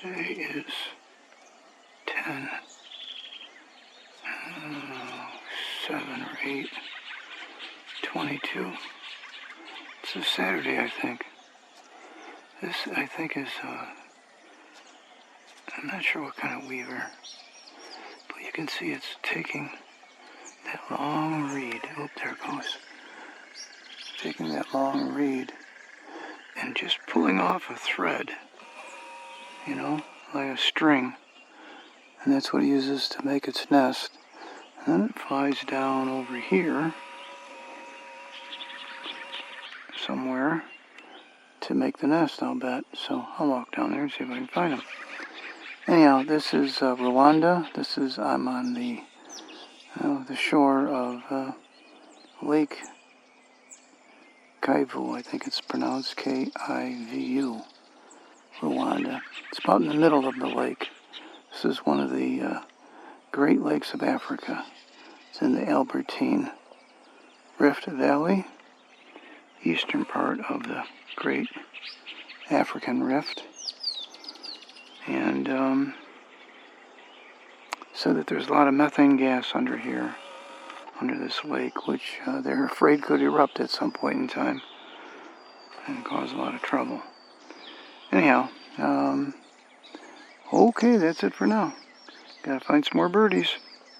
Today is 10, 7 or 8, 22. It's a Saturday, I think. This, I think, is, I'm not sure what kind of weaver, but you can see it's taking that long reed. Oh, there it goes. Taking that long reed and just pulling off a thread, you know, like a string. And that's what it uses to make its nest. And then it flies down over here somewhere to make the nest, I'll bet. So I'll walk down there and see if I can find them. Anyhow, this is Rwanda. I'm on the shore of Lake Kivu. I think it's pronounced Kivu, Rwanda. It's about in the middle of the lake. This is one of the Great Lakes of Africa. It's in the Albertine Rift Valley, eastern part of the Great African Rift. And said that there's a lot of methane gas under here, under this lake, which they're afraid could erupt at some point in time and cause a lot of trouble. Anyhow, okay, that's it for now. Gotta find some more birdies.